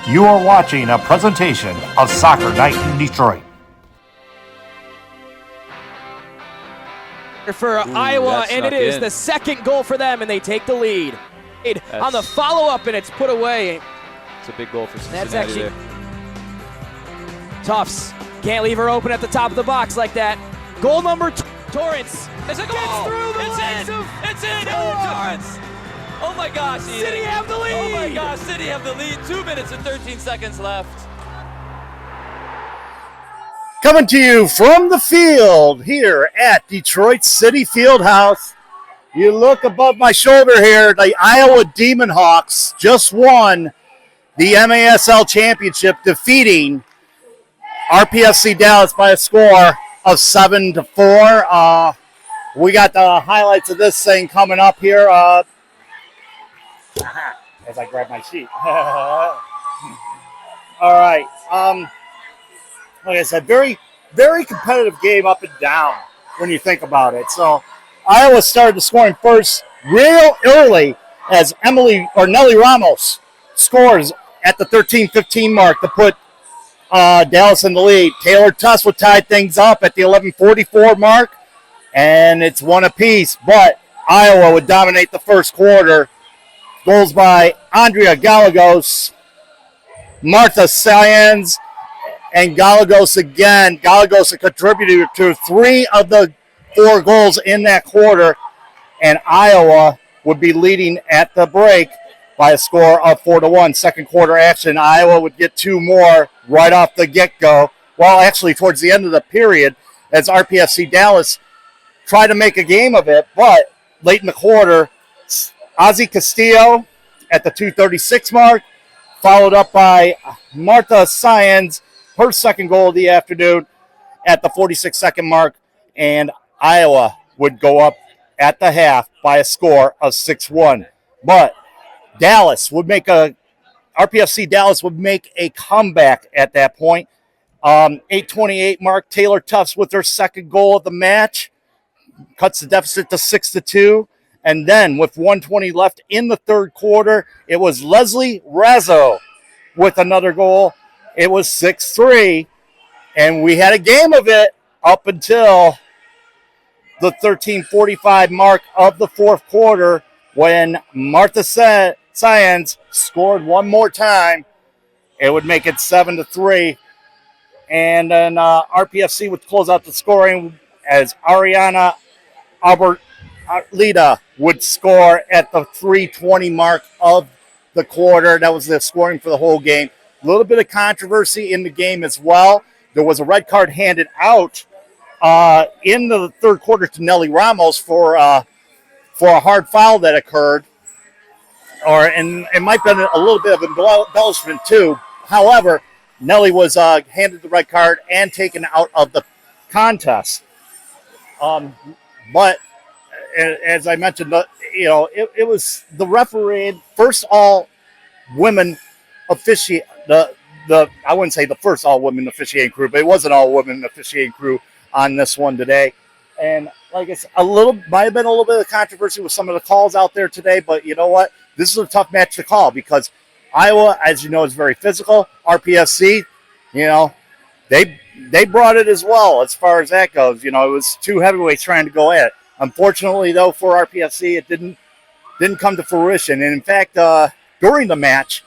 You are watching a presentation of Soccer Night in Detroit. For Iowa, and it is the second goal for them, and they take the lead. On the follow-up, and it's put away. It's a big goal for Cincinnati. That's actually Tufts can't leave her open at the top of the box like that. Goal number Torrance. It's a goal. Gets through the legs. It's in. Torrance. Oh my gosh. City have the lead. Oh my gosh. City have the lead. 2 minutes and 13 seconds left. Coming to you from the field here at Detroit City Fieldhouse. You look above my shoulder here, the Iowa Demon Hawks just won the MASL Championship, defeating RPFC Dallas by a score of 7-4. We got the highlights of this thing coming up here as I grab my sheet. All right. Like I said, very, very competitive game up and down when you think about it. So Iowa started the scoring first real early as Nelly Ramos scores at the 13-15 mark to put Dallas in the lead. Taylor Tuss would tie things up at the 11:44 mark, and it's one apiece. But Iowa would dominate the first quarter. Goals by Andrea Gallegos, Martha Sayans, and Gallegos again. Gallegos a contributor to 3 of the 4 goals in that quarter, and Iowa would be leading at the break by a score of 4-1. Second quarter action, Iowa would get 2 more right off the get-go. Well, actually, towards the end of the period, as RPFC Dallas tried to make a game of it, but late in the quarter, Ozzy Castillo at the 2:36 mark, followed up by Martha Sayans, her second goal of the afternoon at the 46-second mark, and Iowa would go up at the half by a score of 6-1. But RPFC Dallas would make a comeback at that point. 8:28 mark, Taylor Tufts with her second goal of the match, cuts the deficit to 6-2. And then with 1:20 left in the third quarter, it was Leslie Razzo with another goal. It was 6-3, and we had a game of it up until the 13:45 mark of the fourth quarter when Martha Sayans scored one more time. It would make it 7-3, and then RPFC would close out the scoring as Ariana Lita would score at the 3:20 mark of the quarter. That was the scoring for the whole game. A little bit of controversy in the game as well. There was a red card handed out in the third quarter to Nelly Ramos for a hard foul that occurred, and it might have been a little bit of embellishment too. However, Nelly was handed the red card and taken out of the contest. But as I mentioned, it was the referee, first all women officiate. I wouldn't say the first all women officiating crew, but it was an all women officiating crew on this one today. And like I said, might have been a little bit of controversy with some of the calls out there today, but you know what? This is a tough match to call because Iowa, as you know, is very physical. RPFC, they brought it as well as far as that goes. It was 2 heavyweights trying to go at it. Unfortunately, though, for RPFC, it didn't come to fruition. And in fact, during the match,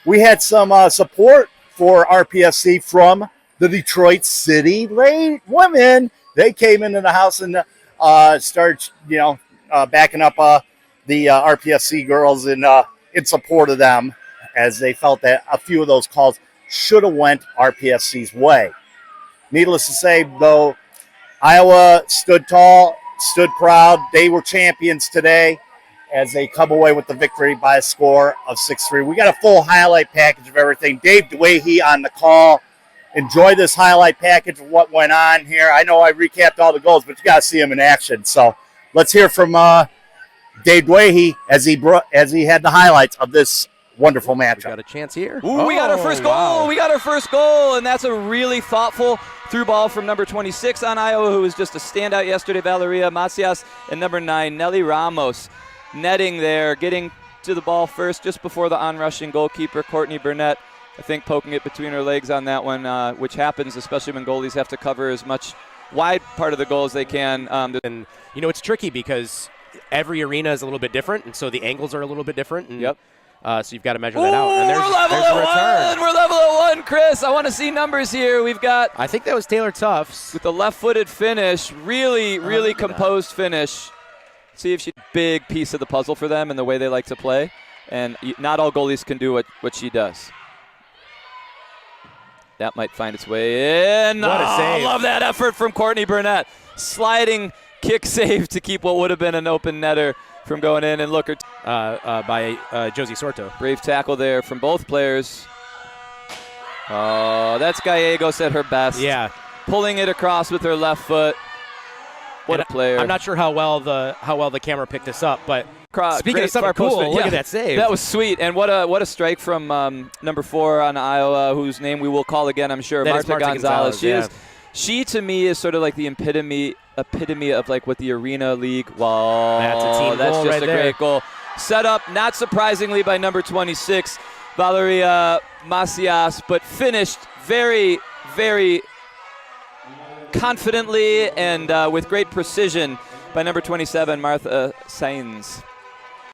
we had some support for RPFC from the Detroit City women. They came into the house and started, backing up the RPFC girls in support of them, as they felt that a few of those calls should have went RPFC's way. Needless to say, though, Iowa stood tall, stood proud. They were champions today as they come away with the victory by a score of 6-3. We got a full highlight package of everything. Dave Dwaihy on the call. Enjoy this highlight package of what went on here. I know I recapped all the goals, but you got to see them in action. So let's hear from Dave Dwaihy as he had the highlights of this wonderful matchup. We got a chance here. Ooh, we got our first goal. Wow. We got our first goal, and that's a really thoughtful through ball from number 26 on Iowa, who was just a standout yesterday, Valeria Macias, and number 9, Nelly Ramos, netting there, getting to the ball first just before the onrushing goalkeeper, Courtney Burnett. I think poking it between her legs on that one, which happens, especially when goalies have to cover as much wide part of the goal as they can. And, you know, it's tricky because every arena is a little bit different, and so the angles are a little bit different. And, so you've got to measure that out. And we're level at 1. We're level at 1, Chris. I want to see numbers here. We've got. I think that was Taylor Tufts with the left-footed finish. Really composed finish. See if she's a big piece of the puzzle for them and the way they like to play. And not all goalies can do what she does. That might find its way in. What a save. Love that effort from Courtney Burnett. Sliding kick save to keep what would have been an open netter from going in. And look, by Josie Sorto. Brave tackle there from both players. Oh, that's Gallegos at her best. Yeah. Pulling it across with her left foot. What a player. I'm not sure how well the camera picked this up, but speaking of something cool, look at that save. That was sweet. And what a strike from number 4 on Iowa, whose name we will call again, I'm sure, Marta Gonzalez. She to me is sort of like the epitome of like what the Arena League. Wow, that's a team that's goal just right a there. great goal. Set up, not surprisingly, by number 26, Valeria Macias, but finished very, very confidently and with great precision by number 27, Martha Sainz.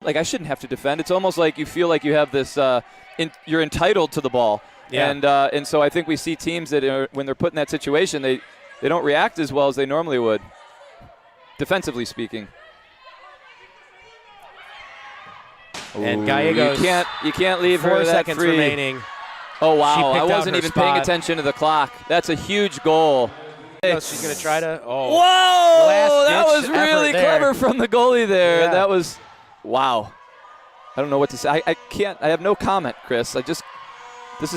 Like, I shouldn't have to defend. It's almost like you feel like you have this, you're entitled to the ball. Yeah. And so I think we see teams that when they're put in that situation, they don't react as well as they normally would, defensively speaking. And Gallegos, you can't leave 4 her that seconds free. remaining. Oh, wow. I She picked out wasn't her even spot. paying attention to the clock. That's a huge goal. She's going to try to. Oh. Whoa! That was Last-ditch really effort there. clever from the goalie there. Yeah. That was, wow. I don't know what to say. I can't. I have no comment, Chris. This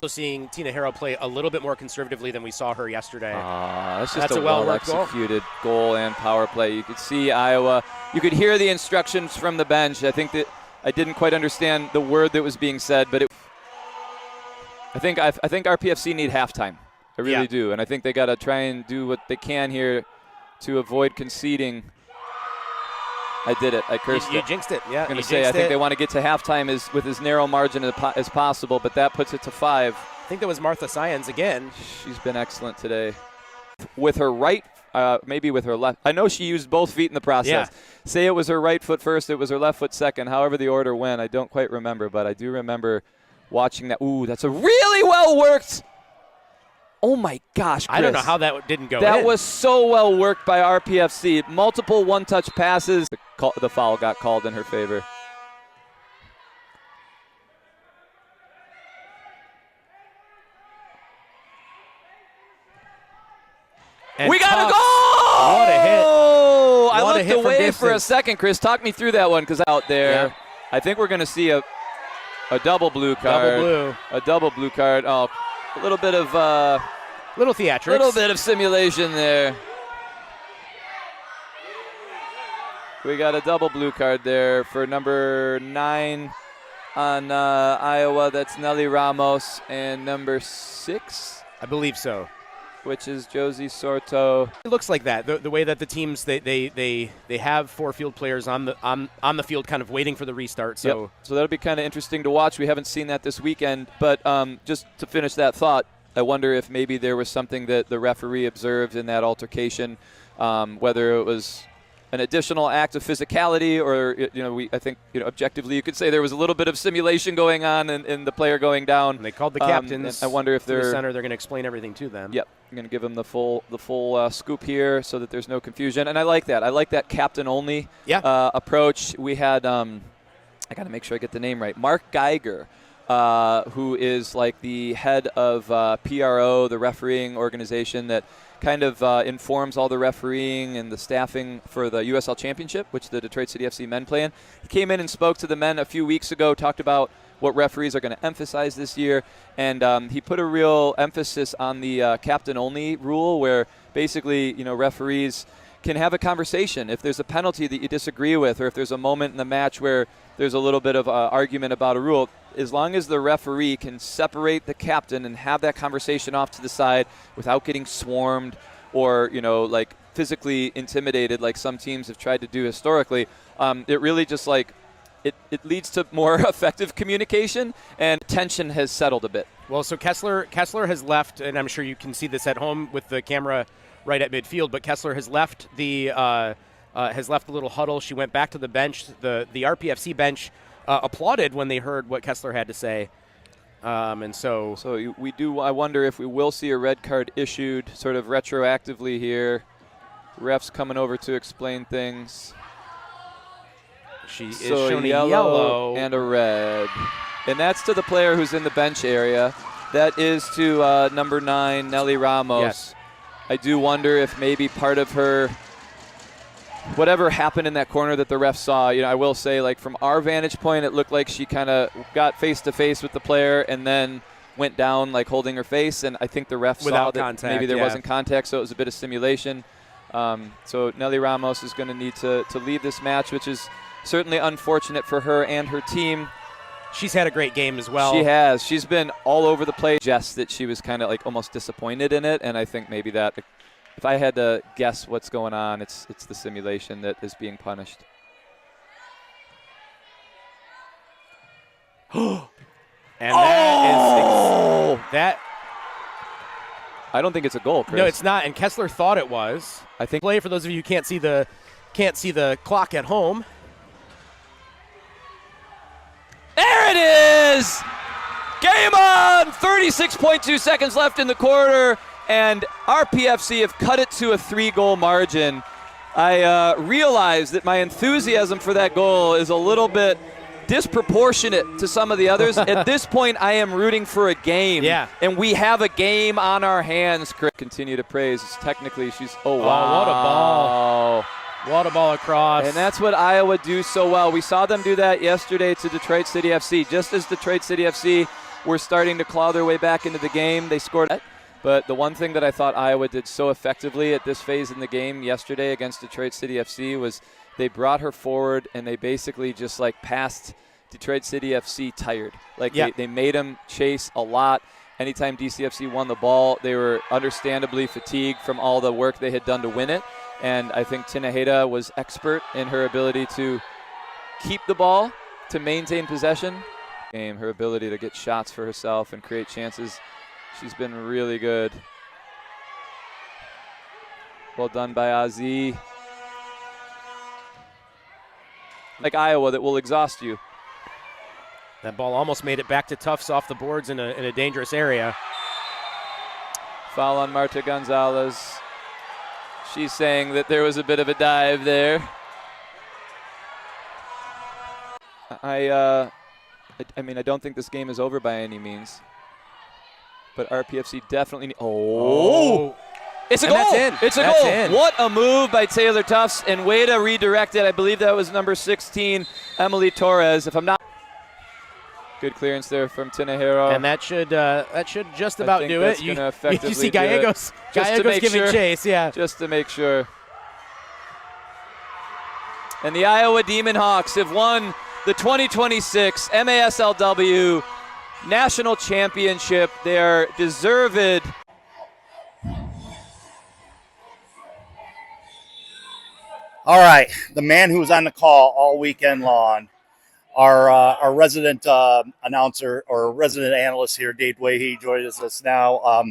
is seeing Tina Harrow play a little bit more conservatively than we saw her yesterday. That's just That's a a well-worked well-executed goal and power play. You could see Iowa. You could hear the instructions from the bench. I think that I didn't quite understand the word that was being said, but I think RPFC need halftime. I really do, and I think they got to try and do what they can here to avoid conceding. I did it. I cursed You it. jinxed it. Yeah. I'm going to say I think they want to get to halftime with as narrow margin as possible, but that puts it to 5. I think that was Martha Sainz again. She's been excellent today. With her right, maybe with her left. I know she used both feet in the process. Yeah. Say it was her right foot first, it was her left foot second. However the order went, I don't quite remember, but I do remember watching that. Ooh, that's a really well-worked. Oh, my gosh, Chris. I don't know how that didn't go That in. was so well worked by RPFC. Multiple one-touch passes. The foul got called in her favor. And we got a Tufts. goal! What a hit. I What a looked hit from away for a distance. second, Chris. Talk me through that one, because out there, Yeah. I think we're going to see a double blue card. Double blue. A double blue card. Oh, a little bit of Little theatrics. little bit of simulation there. We got a double blue card there for number 9 on Iowa. That's Nelly Ramos, and number 6, I believe so. which is Josie Sorto. It looks like that. The way that the teams they have 4 field players on the field, kind of waiting for the restart. So Yep. So that'll be kind of interesting to watch. We haven't seen that this weekend, but just to finish that thought, I wonder if maybe there was something that the referee observed in that altercation, whether it was an additional act of physicality, or I think objectively you could say there was a little bit of simulation going on in the player going down. and they called the captains. I wonder if to the they're center. They're going to explain everything to them. Yep, I'm going to give them the full scoop here so that there's no confusion, and I like that. I like that captain only approach. We had I got to make sure I get the name right. Mark Geiger, who is like the head of PRO, the refereeing organization that kind of informs all the refereeing and the staffing for the USL Championship, which the Detroit City FC men play in. He came in and spoke to the men a few weeks ago, talked about what referees are going to emphasize this year, and he put a real emphasis on the captain-only rule, where basically, referees can have a conversation. If there's a penalty that you disagree with, or if there's a moment in the match where there's a little bit of argument about a rule, as long as the referee can separate the captain and have that conversation off to the side without getting swarmed or, physically intimidated like some teams have tried to do historically, it really just it leads to more effective communication, and tension has settled a bit. Well, so Kessler has left, and I'm sure you can see this at home with the camera right at midfield, but Kessler has left the little huddle. She went back to the bench. The RPFC bench applauded when they heard what Kessler had to say. And so we do. I wonder if we will see a red card issued sort of retroactively here. Refs coming over to explain things. She is so shown a yellow and a red. And that's to the player who's in the bench area. That is to number 9, Nelly Ramos. Yes. I do wonder if maybe part of her, whatever happened in that corner that the ref saw, I will say, like, from our vantage point, it looked like she kind of got face-to-face with the player and then went down, like, holding her face. And I think the ref saw that maybe there wasn't contact, so it was a bit of simulation. So Nelly Ramos is going to need to leave this match, which is certainly unfortunate for her and her team. She's had a great game as well. She has. She's been all over the place. Just that she was kind of like almost disappointed in it, and I think maybe that, if I had to guess what's going on, it's the simulation that is being punished. And that I don't think it's a goal, Chris. No, it's not. And Kessler thought it was. I think. Play for those of you who can't see the clock at home. There it is! Game on! 36.2 seconds left in the quarter, and RPFC have cut it to a 3-goal margin. I realize that my enthusiasm for that goal is a little bit disproportionate to some of the others. At this point, I am rooting for a game. Yeah. And we have a game on our hands, Chris. Continue to praise. Technically, she's, oh, wow. What a ball. What a ball across. And that's what Iowa do so well. We saw them do that yesterday to Detroit City FC. Just as Detroit City FC were starting to claw their way back into the game, they scored. But the one thing that I thought Iowa did so effectively at this phase in the game yesterday against Detroit City FC was they brought her forward and they basically just like passed Detroit City FC tired. Like they made them chase a lot. Anytime DCFC won the ball, they were understandably fatigued from all the work they had done to win it. And I think Tinaheda was expert in her ability to keep the ball, to maintain possession. Her ability to get shots for herself and create chances. She's been really good. Well done by Azi. Like Iowa, that will exhaust you. That ball almost made it back to Tufts off the boards in a dangerous area. Foul on Marta Gonzalez. She's saying that there was a bit of a dive there. I mean, I don't think this game is over by any means. But RPFC definitely It's a goal. It's a goal. What a move by Taylor Tufts, and way to redirect it. I believe that was number 16, Emily Torres. If I'm not, good clearance there from Tinahero. And that should just about do it. You see Gallegos giving chase, just to make sure. And the Iowa Demon Hawks have won the 2026 MASLW National Championship. They are deserved. All right, the man who was on the call all weekend long, our resident announcer or resident analyst here, David Dwaihy, joins us now.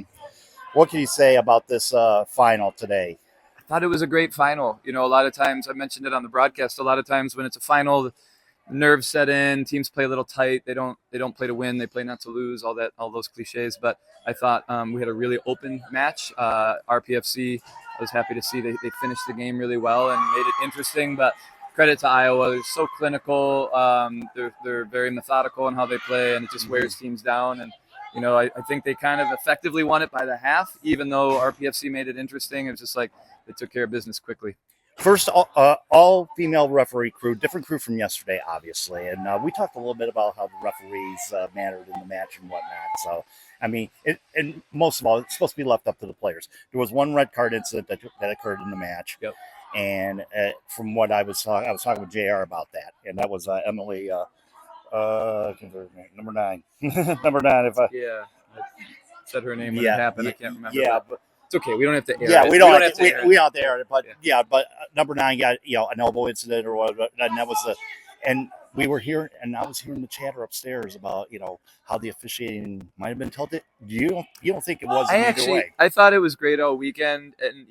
What can you say about this final today? I thought it was a great final. You know, a lot of times, I mentioned it on the broadcast, a lot of times when it's a final, the nerves set in, teams play a little tight. They don't play to win, they play not to lose, all those cliches. But I thought we had a really open match. RPFC, I was happy to see they finished the game really well and made it interesting. But credit to Iowa, they're so clinical. They're very methodical in how they play, and it just wears teams down. And you know, I think they kind of effectively won it by the half, even though RPFC made it interesting. It was just like they took care of business quickly. First, all female referee crew, different crew from yesterday, obviously. And we talked a little bit about how the referees mattered in the match and whatnot. So, I mean, and most of all, it's supposed to be left up to the players. There was one red card incident that occurred in the match. Yep. And from what I was talking with JR about that. And that was Emily, number 9. Number 9. I said her name when it happened. I can't remember. Yeah, but it's okay. We don't have to air it. Yeah, we don't have to air it. We don't have to air it. But yeah. But number 9 got an elbow incident or whatever, and that was we were hearing, and I was hearing the chatter upstairs about, how the officiating might have been tilted. You don't think it was either way? I thought it was great all weekend, and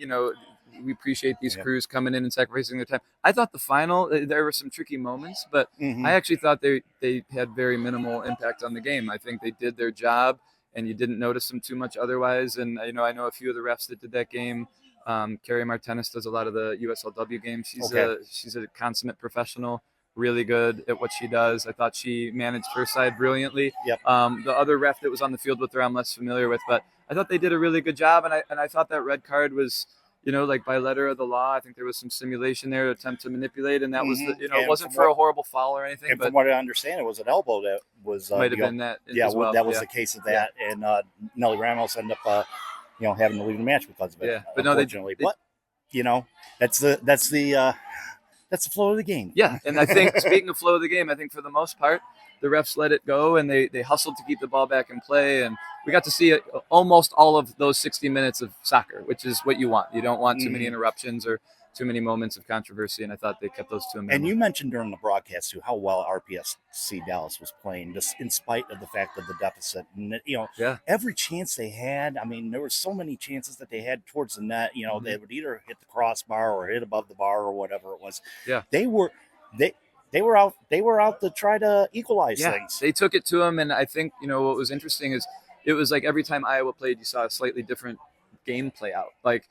we appreciate these crews coming in and sacrificing their time. I thought the final, there were some tricky moments, but I actually thought they had very minimal impact on the game. I think they did their job, and you didn't notice them too much otherwise. And I know a few of the refs that did that game. Carrie Martinez does a lot of the USLW games. She's a consummate professional, really good at what she does. I thought she managed her side brilliantly. Yep. The other ref that was on the field with her, I'm less familiar with, but I thought they did a really good job. And I thought that red card was, like by letter of the law. I think there was some simulation there to attempt to manipulate, and that was it wasn't for a horrible foul or anything. And but from what I understand, it was an elbow that was might have been that. Yeah, as well. that was the case of that, and Nelly Ramos ended up, having to leave the match because of it. Yeah, but no, unfortunately. But that's the flow of the game. Yeah, and I think speaking of flow of the game, I think for the most part, the refs let it go, and they hustled to keep the ball back in play, and we got to see almost all of those 60 minutes of soccer, which is what you want. You don't want too many interruptions or too many moments of controversy, and I thought they kept those to a minimum. And you mentioned during the broadcast too how well RPFC Dallas was playing, just in spite of the fact of the deficit. And every chance they had, there were so many chances that they had towards the net. They would either hit the crossbar or hit above the bar or whatever it was. Yeah, they were out to try to equalize things. They took it to them, and I think what was interesting is it was like every time Iowa played, you saw a slightly different game play out. Like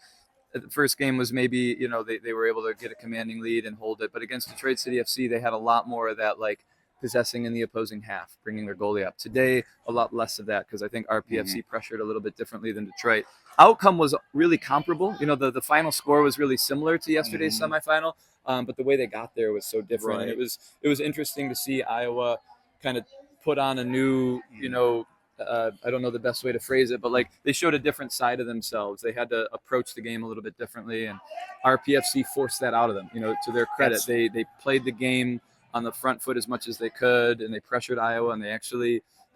the first game was maybe they were able to get a commanding lead and hold it, but against Detroit City FC, they had a lot more of that, like possessing in the opposing half, bringing their goalie up. Today, a lot less of that, because I think RPFC pressured a little bit differently than Detroit. Outcome was really comparable. The final score was really similar to yesterday's semifinal. But the way they got there was so different. Right. And it was interesting to see Iowa kind of put on a new, I don't know the best way to phrase it, but like they showed a different side of themselves. They had to approach the game a little bit differently, and RPFC forced that out of them. To their credit, they played the game on the front foot as much as they could, and they pressured Iowa, and they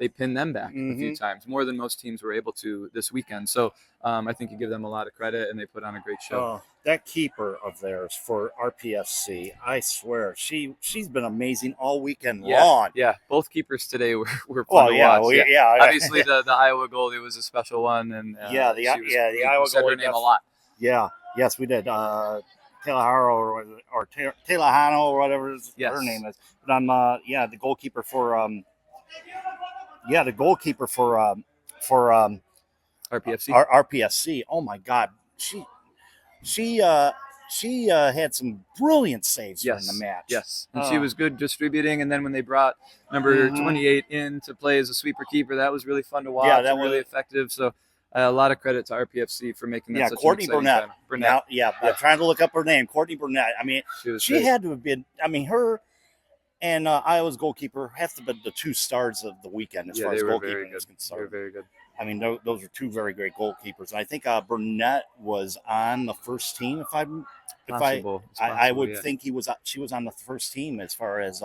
pinned them back a few times, more than most teams were able to this weekend. So I think you give them a lot of credit, and they put on a great show. That keeper of theirs for RPFC, I swear, she's been amazing all weekend long. Yeah, both keepers today were fun to watch. Obviously, the Iowa goalie was a special one, and the Iowa said her goalie name a lot. Yeah, yes, we did. Taylor or Taylor or whatever her name is. But I'm the goalkeeper for RPFC. RPFC. Oh my God, she had some brilliant saves during the match. Yes, and she was good distributing. And then when they brought number 28 in to play as a sweeper keeper, that was really fun to watch. Yeah, that was really effective. So a lot of credit to RPFC for making that such Courtney an exciting Burnett. Now, I'm trying to look up her name. Courtney Burnett. She had to have been. her and Iowa's goalkeeper have to have been the two stars of the weekend as far as goalkeeping is concerned. They were very good. Those are two very great goalkeepers. And I think Burnett was on the first team. I would think she was on the first team as far as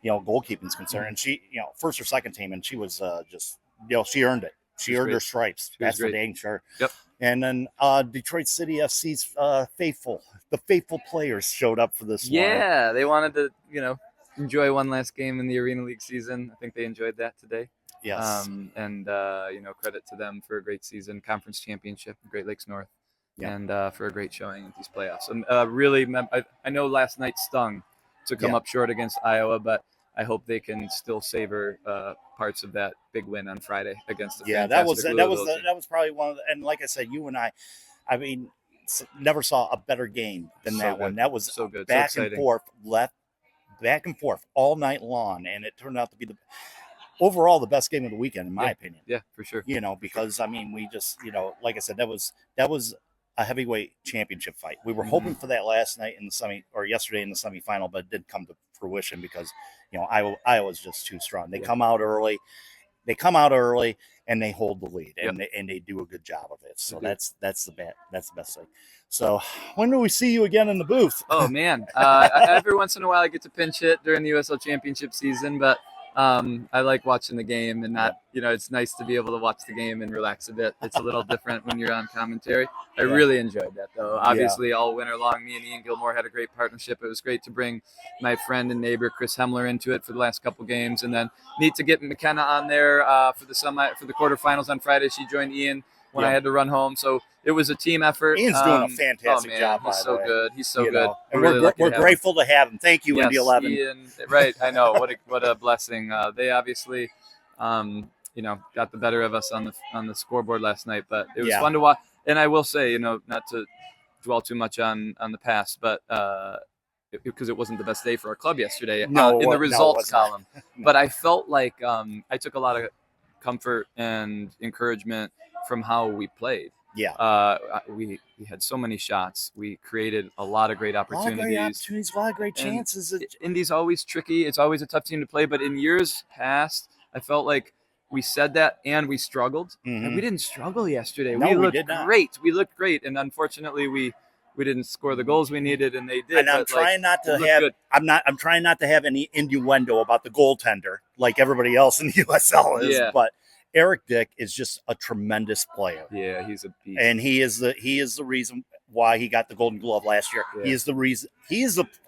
goalkeeping is concerned. And she first or second team, and she was just she earned it. She earned her stripes. That's for dang sure. Yep. And then Detroit City FC's faithful players showed up for this one. Yeah, they wanted to enjoy one last game in the Arena League season. I think they enjoyed that today. Yes. Credit to them for a great season, conference championship, Great Lakes North, and for a great showing at these playoffs. And I know last night stung to come up short against Iowa, but I hope they can still savor parts of that big win on Friday against the that was probably one of the, and like I said, you and I never saw a better game than that one. That was so good, back and forth all night long, and it turned out to be overall the best game of the weekend, in my opinion. Yeah, for sure. Because we just, like I said, that was a heavyweight championship fight. We were hoping for that last night in the yesterday in the semifinal, but it didn't come to fruition because Iowa's just too strong. They come out early, and they hold the lead, and they do a good job of it. So that's the best thing. So when do we see you again in the booth? Oh man, every once in a while I get to pinch hit during the USL Championship season, but I like watching the game and not, it's nice to be able to watch the game and relax a bit. It's a little different when you're on commentary. I really enjoyed that, though. Obviously, all winter long, me and Ian Gilmore had a great partnership. It was great to bring my friend and neighbor Chris Hemler into it for the last couple games, and then neat to get McKenna on there for the quarterfinals on Friday. She joined Ian when I had to run home, so it was a team effort. Ian's doing a fantastic job. He's so good. He's so good. And we're grateful to have him. Thank you, Indy 11. Ian, right, I know. What a blessing. They obviously, got the better of us on the scoreboard last night, but it was fun to watch. And I will say, not to dwell too much on the past, but because it wasn't the best day for our club yesterday in the results column. But I felt like I took a lot of comfort and encouragement from how we played. Yeah. We had so many shots. We created a lot of great opportunities. A lot of great chances. Indy's always tricky. It's always a tough team to play. But in years past, I felt like we said that and we struggled. And we didn't struggle yesterday. No, we looked did not. great. We looked great. And unfortunately, we didn't score the goals we needed, and they did. And I'm trying not to have any innuendo about the goaltender like everybody else in the USL is. Yeah. But Eric Dick is just a tremendous player. Yeah, he's a beast. And he is the reason why he got the Golden Glove last year. Yeah. He is the reason.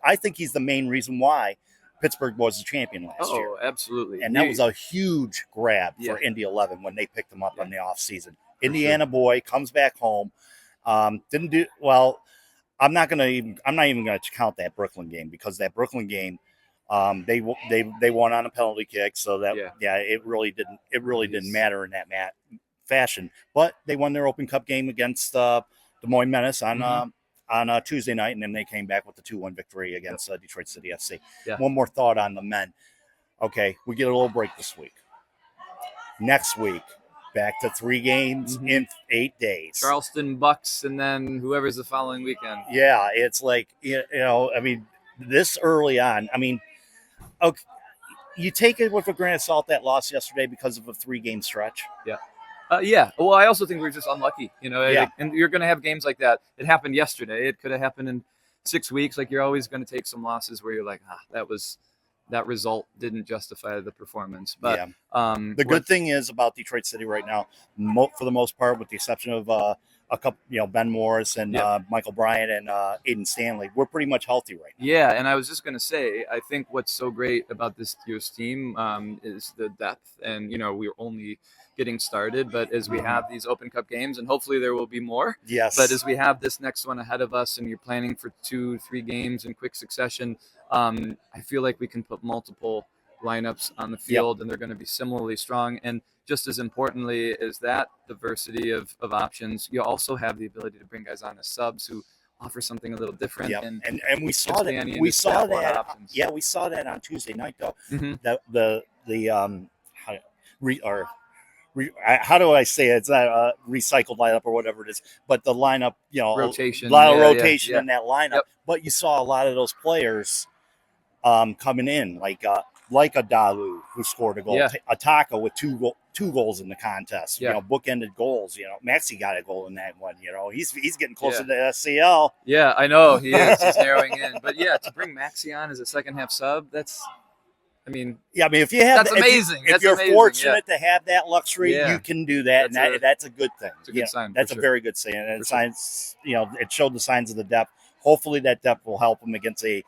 I think he's the main reason why Pittsburgh was the champion last year. Oh, absolutely. And that was a huge grab for Indy 11 when they picked him up on the offseason. Indiana boy comes back home. Didn't do well. I'm not even going to count that Brooklyn game, because that Brooklyn game, they won on a penalty kick, so that it really didn't matter in that fashion. But they won their Open Cup game against Des Moines Menace on Tuesday night, and then they came back with the 2-1 victory against Detroit City FC. Yeah. One more thought on the men. Okay, we get a little break this week. Next week, back to 3 games in 8 days. Charleston Bucks, and then whoever's the following weekend. Yeah, it's like, I mean, this early on, I mean, okay, you take it with a grain of salt, that loss yesterday, because of a 3-game stretch. Yeah. Well, I also think we're just unlucky, and you're going to have games like that. It happened yesterday. It could have happened in 6 weeks. Like, you're always going to take some losses where you're like, that result didn't justify the performance. But the good thing is about Detroit City right now, for the most part, with the exception of a couple, Ben Morris and Michael Bryant and Aiden Stanley, we're pretty much healthy right now. Yeah, and I was just going to say, I think what's so great about this year's team is the depth. And, we're only getting started, but as we have these Open Cup games, and hopefully there will be more. Yes. But as we have this next one ahead of us, and you're planning for 2-3 games in quick succession, I feel like we can put multiple lineups on the field, and they're going to be similarly strong. And just as importantly as that diversity of options, you also have the ability to bring guys on as subs who offer something a little different. Yeah. And we saw that. We saw that. Yeah, we saw that on Tuesday night, though. How do I say it? It's not a recycled lineup or whatever it is, but the lineup, rotation, a lot of rotation in that lineup. But you saw a lot of those players coming in, like a Dalu, who scored a goal, a Taka with two goals in the contest, bookended goals. Maxi got a goal in that one. He's getting closer to SCL. Yeah, I know he is. He's narrowing in. But to bring Maxi on as a second half sub, if you have, that's amazing. If you're fortunate to have that luxury, you can do that, that's a good thing. It's a good sign. That's a very good sign, and signs. It showed the signs of the depth. Hopefully, that depth will help them against a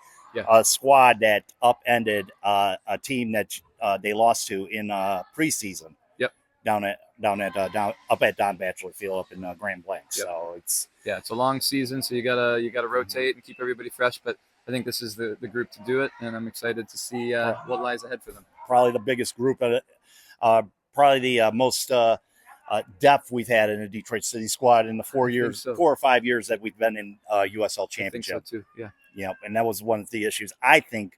squad that upended a team that they lost to in preseason. Yep. Down at Don Bachelor Field up in Grand Blanc. Yep. So it's a long season, so you gotta rotate and keep everybody fresh, but I think this is the group to do it, and I'm excited to see what lies ahead for them. Probably the biggest group of it. Probably the most depth we've had in a Detroit City squad in the 4 or 5 years that we've been in USL Championship. I think so too. Yeah. And that was one of the issues I think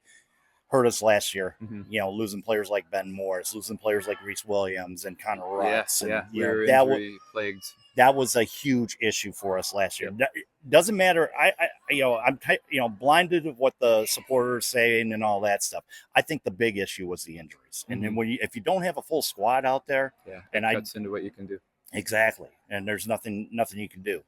hurt us last year. Losing players like Ben Morris, losing players like Reese Williams and Connor Rutz. We were injury plagued. That was a huge issue for us last year. It doesn't matter. I'm blinded of what the supporters saying and all that stuff. I think the big issue was the injuries. And then if you don't have a full squad out there, it cuts into what you can do. Exactly. And there's nothing you can do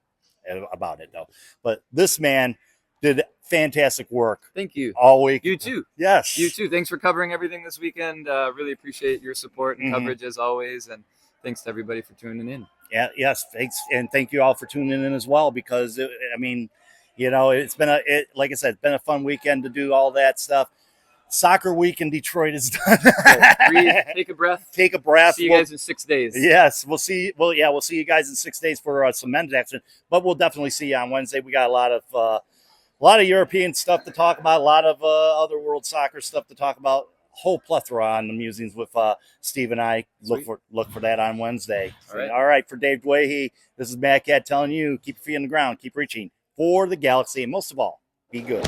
about it though. But this man did fantastic work. Thank you. All week. You too. Yes. You too. Thanks for covering everything this weekend. Really appreciate your support and coverage as always. And thanks to everybody for tuning in. Yeah. Yes. Thanks. And thank you all for tuning in as well, because it's been like I said, it's been a fun weekend to do all that stuff. Soccer week in Detroit is done. Breathe, take a breath. Take a breath. See you guys in 6 days. Yes, we'll see. Well, yeah, we'll see you guys in 6 days for some men's action, but we'll definitely see you on Wednesday. We got a lot of European stuff to talk about, a lot of other world soccer stuff to talk about. Whole plethora on the musings with Steve and I. Look for that on Wednesday. All right. For Dave Dwaihy, this is Matt Cat telling you, keep your feet on the ground, keep reaching for the galaxy, and most of all, be good.